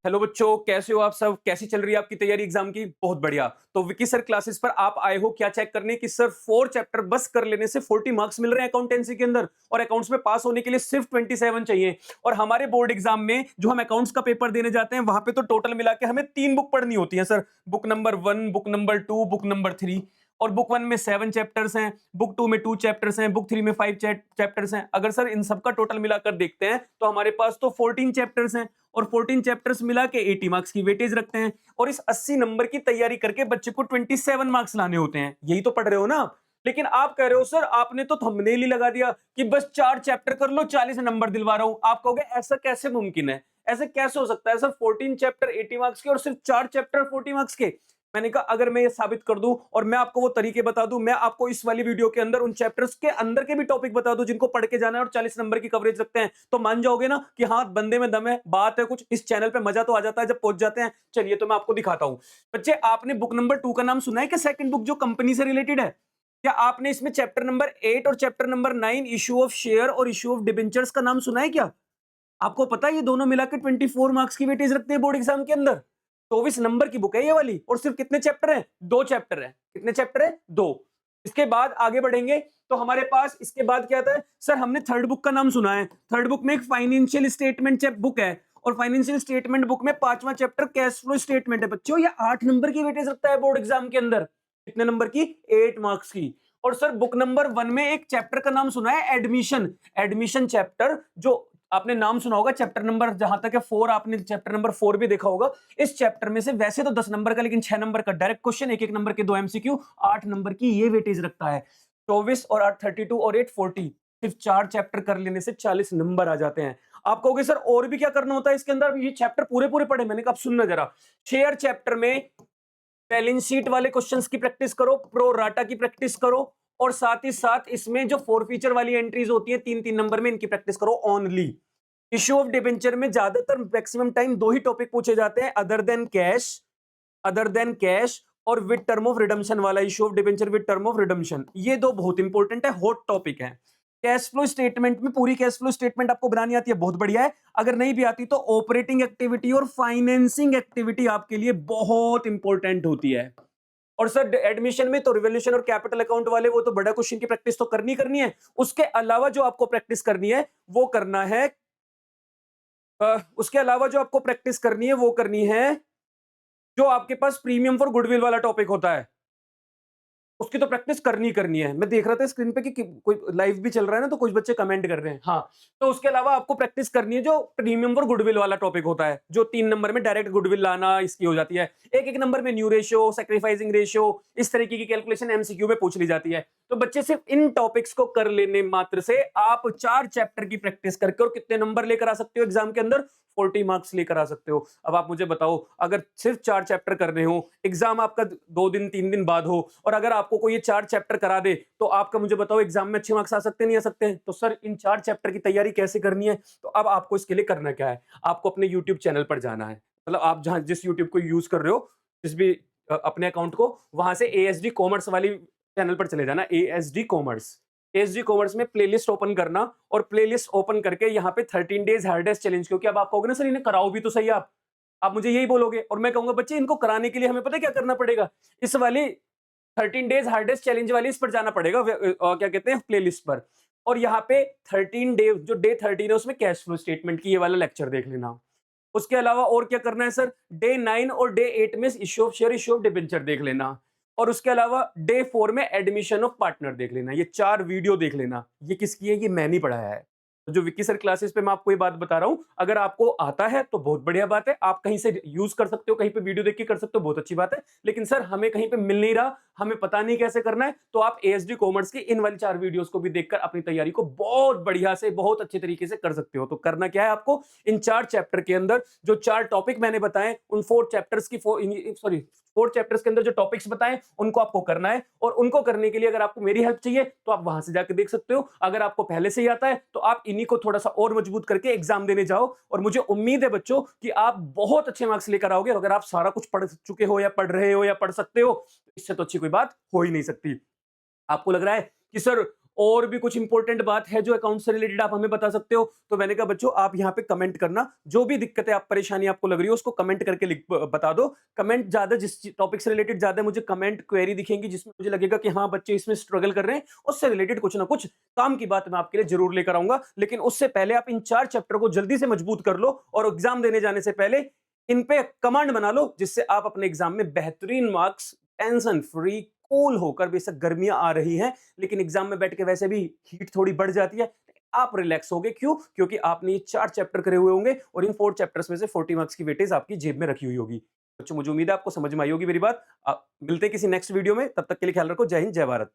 Hello बच्चों, कैसे हो आप सब? कैसी चल रही है आपकी तैयारी एग्जाम की? बहुत बढ़िया। तो विकी सर क्लासेस पर आप आए हो क्या चेक करने कि सर 4 चैप्टर बस कर लेने से 40 मार्क्स मिल रहे हैं अकाउंटेंसी के अंदर, और अकाउंट्स में पास होने के लिए सिर्फ 27 चाहिए। और हमारे बोर्ड एग्जाम में जो हम अकाउंट्स का पेपर देने जाते हैं वहां पे तो टोटल मिला के हमें 3 बुक पढ़नी होती है sir. Book number 1, book number 2, book number 3। और बुक 1 में 7 चैप्टर्स हैं, बुक 2 में 2 चैप्टर्स हैं, बुक 3 में 5 चैप्टर्स हैं। अगर सर इन सबका टोटल मिलाकर देखते हैं तो हमारे पास तो 14 चैप्टर्स हैं, और 14 चैप्टर्स मिला के 80 मार्क्स की वेटेज रखते हैं। और इस 80 नंबर की तैयारी करके बच्चे को 27 मार्क्स लाने होते हैं। यही तो पढ़ रहे हो ना आप? लेकिन आप कह रहे हो सर आपने तो थंबनेल ही लगा दिया कि बस 4 चैप्टर कर लो 40 नंबर दिलवा रहा हूं। आप कहोगे ऐसा कैसे मुमकिन है, ऐसे कैसे हो सकता है सर? 14 चैप्टर 80 मार्क्स के और सिर्फ 4 चैप्टर 40 मार्क्स के। मैंने कहा अगर मैं ये साबित कर दूं और मैं आपको वो तरीके बता दूं, मैं आपको इस वाली वीडियो के अंदर उन चैप्टर्स के अंदर के भी टॉपिक बता दूं जिनको पढ़ के जाना है और 40 नंबर की कवरेज रखते हैं, तो मान जाओगे ना कि हाँ बंदे में दम है, बात है कुछ। इस चैनल पे मजा तो आ जाता है जब पहुंच जाते हैं। चलिए तो मैं आपको दिखाता हूं। बच्चे, आपने बुक नंबर 2 का नाम सुना है क्या? सेकंड बुक जो कंपनी से रिलेटेड है। क्या आपने इसमें चैप्टर नंबर 8 और chapter number 9 issue of share और इशू ऑफ डिबेंचर्स का नाम सुना है क्या? आपको पता है ये दोनों मिलाकर 24 मार्क्स की वेटेज रखते हैं बोर्ड एग्जाम के अंदर। 24 नंबर की बुक है ये वाली, और सिर्फ कितने चैप्टर हैं? 2 चैप्टर हैं। कितने चैप्टर हैं? 2। इसके बाद आगे बढ़ेंगे तो हमारे पास इसके बाद क्या आता है सर? हमने थर्ड बुक का नाम सुना है। थर्ड बुक में एक फाइनेंशियल स्टेटमेंट बुक है, और फाइनेंशियल स्टेटमेंट बुक में 5वां चैप्टर कैश फ्लो स्टेटमेंट है। बच्चों ये 8 नंबर की वेटेज रखता है बोर्ड एग्जाम के अंदर। कितने नंबर की? 8 मार्क्स की। और सर बुक नंबर 1 में एक चैप्टर का नाम सुना है एडमिशन। एडमिशन चैप्टर जो आपने नाम सुना होगा, चैप्टर नंबर जहां तक है 4, आपने चैप्टर नंबर 4 भी देखा होगा। इस चैप्टर में से वैसे तो 10 नंबर का, लेकिन 6 नंबर का डायरेक्ट क्वेश्चन, एक एक नंबर के 2 एमसीक्यू, 8 नंबर की ये वेटेज रखता है। 24 और 8 32 और 8 40। सिर्फ 4 चैप्टर कर लेने से 40 नंबर आ जाते हैं। आप कहोगे सर और भी क्या करना होता है इसके अंदर? ये चैप्टर पूरे पूरे पढ़े। मैंने कहा आप सुनना जरा। शेयर चैप्टर में बैलेंस शीट वाले क्वेश्चंस की प्रैक्टिस करो, प्रो राटा की प्रैक्टिस करो, और साथ ही साथ इसमें जो 4 फीचर वाली एंट्रीज होती है 3-3 नंबर में, इनकी प्रैक्टिस करो ओनली। इश्यू ऑफ डिबेंचर में ज्यादातर मैक्सिमम टाइम 2 ही टॉपिक पूछे जाते हैं, अदर देन कैश और विद टर्म ऑफ रिडम्पशन वाला issue of debenture with term of redemption. ये 2 बहुत इंपॉर्टेंट है, हॉट टॉपिक है। कैश फ्लो स्टेटमेंट में पूरी कैश फ्लो स्टेटमेंट आपको बनानी आती है, बहुत बढ़िया है। अगर नहीं भी आती तो ऑपरेटिंग एक्टिविटी और फाइनेंसिंग एक्टिविटी आपके लिए बहुत इंपॉर्टेंट होती है। और सर एडमिशन में तो रिवोल्यूशन और कैपिटल अकाउंट वाले वो तो बड़ा क्वेश्चन की प्रैक्टिस तो करनी है। उसके अलावा जो आपको प्रैक्टिस करनी है वो करना है, उसके अलावा जो आपको प्रैक्टिस करनी है वो करनी है जो आपके पास प्रीमियम फॉर गुडविल वाला टॉपिक होता है, उसकी तो प्रैक्टिस करनी है। मैं देख रहा था स्क्रीन पे कि कोई लाइव भी चल रहा है ना, तो कुछ बच्चे कमेंट कर रहे हैं। हाँ, तो उसके अलावा आपको प्रैक्टिस करनी है जो प्रीमियम फॉर गुडविल वाला टॉपिक होता है, जो 3 नंबर में डायरेक्ट गुडविल लाना इसकी हो जाती है। एक एक नंबर में न्यू रेशियो, सैक्रिफाइसिंग रेशियो, इस तरीके की कैलकुलेशन एमसीक्यू में पूछ ली जाती है। तो बच्चे सिर्फ इन टॉपिक्स को कर लेने मात्र से आप 4 चैप्टर की प्रैक्टिस करके और कितने नंबर लेकर आ सकते हो एग्जाम के अंदर? 40 मार्क्स लेकर आ सकते हो। अब आप मुझे बताओ, अगर सिर्फ 4 चैप्टर करने हो, एग्जाम आपका 2 दिन 3 दिन बाद हो, और अगर आपको कोई ये 4 चैप्टर करा दे, तो आपका मुझे बताओ एग्जाम में अच्छे मार्क्स आ सकते हैं, नहीं आ सकते हैं? तो सर इन 4 चैप्टर की तैयारी कैसे करनी है? तो अब आपको इसके लिए करना क्या है? आपको अपने यूट्यूब चैनल पर जाना है। मतलब आप जहां जिस यूट्यूब को यूज कर रहे हो, जिस भी अपने अकाउंट को, वहां से एएसडी कॉमर्स वाली चैनल पर चले जाना। एएसडी कॉमर्स में प्लेलिस्ट ओपन करना, और प्लेलिस्ट ओपन करके यहाँ पे 13 डेज हार्डेस्ट चैलेंज, क्योंकि अब आप कहोगे ना सर इन्हें कराओ भी तो सही आप मुझे यही बोलोगे, और मैं कहूंगा बच्चे इनको कराने के लिए हमें पता है क्या करना पड़ेगा? इस वाली 13 डेज हार्डेस्ट चैलेंज वाली इस पर जाना पड़ेगा, क्या कहते हैं, प्लेलिस्ट पर। और यहाँ पे 13 डे, जो डे 13 है उसमें कैश फ्लो स्टेटमेंट की ये वाला लेक्चर देख लेना। उसके अलावा और क्या करना है सर? डे 9 और डे 8 में issue of share, issue of debenture देख लेना। और उसके अलावा डे 4 में एडमिशन ऑफ पार्टनर देख लेना। ये 4 वीडियो देख लेना। ये किसकी है? ये मैंने ही पढ़ाया है। तो जो विक्की सर क्लासेस पे मैं आपको ये बात बता रहा हूं, अगर आपको आता है तो बहुत बढ़िया बात है, आप कहीं से यूज कर सकते हो, कहीं पे वीडियो देख के कर सकते हो, बहुत अच्छी बात है। लेकिन सर हमें कहीं पे मिल नहीं रहा, हमें पता नहीं कैसे करना है, तो आप एएसडी कॉमर्स की इन वाली 4 वीडियोस को भी देखकर अपनी तैयारी को बहुत बढ़िया से, बहुत अच्छे तरीके से कर सकते हो। तो करना क्या है आपको? इन 4 चैप्टर के अंदर जो 4 टॉपिक मैंने बताए, उन 4 चैप्टर्स की 4 चैप्टर्स के अंदर जो टॉपिक्स बताएं उनको आपको करना है। और उनको करने के लिए अगर आपको मेरी हेल्प चाहिए तो आप वहां से जाकर देख सकते हो। अगर आपको पहले से ही आता है तो आप इन्हीं को थोड़ा सा और मजबूत करके एग्जाम देने जाओ, और मुझे उम्मीद है बच्चों कि आप बहुत अच्छे मार्क्स लेकर आओगे। और अगर आप सारा कुछ पढ़ चुके हो या पढ़ रहे हो या पढ़ सकते हो, इससे तो अच्छी कोई बात हो ही नहीं सकती। आपको लग रहा है कि सर और भी कुछ इंपॉर्टेंट बात है जो अकाउंट से रिलेटेड आप हमें बता सकते हो? तो मैंने कहा बच्चों आप यहाँ पे कमेंट करना, जो भी दिक्कतें आप परेशानी आपको लग रही हो उसको कमेंट करके बता दो। कमेंट ज्यादा जिस टॉपिक से रिलेटेड ज्यादा मुझे कमेंट क्वेरी दिखेंगी जिसमें मुझे लगेगा कि हाँ बच्चे इसमें स्ट्रगल कर रहे हैं, उससे रिलेटेड कुछ ना कुछ काम की बात मैं आपके लिए जरूर लेकर आऊंगा। लेकिन उससे पहले आप इन 4 चैप्टर को जल्दी से मजबूत कर लो और एग्जाम देने जाने से पहले इन पे कमांड बना लो, जिससे आप अपने एग्जाम में बेहतरीन मार्क्स टेंशन फ्री कूल होकर, बेशक गर्मियां आ रही हैं लेकिन एग्जाम में बैठ के वैसे भी हीट थोड़ी बढ़ जाती है, आप रिलैक्स होगे। क्यों? क्योंकि आपने ये 4 चैप्टर करे हुए होंगे और इन 4 चैप्टर्स में से 40 मार्क्स की वेटेज आपकी जेब में रखी हुई होगी। बच्चों मुझे उम्मीद है आपको समझ में आई होगी मेरी बात। मिलते हैं किसी नेक्स्ट वीडियो में, तब तक के लिए ख्याल रखो। जय हिंद, जय भारत।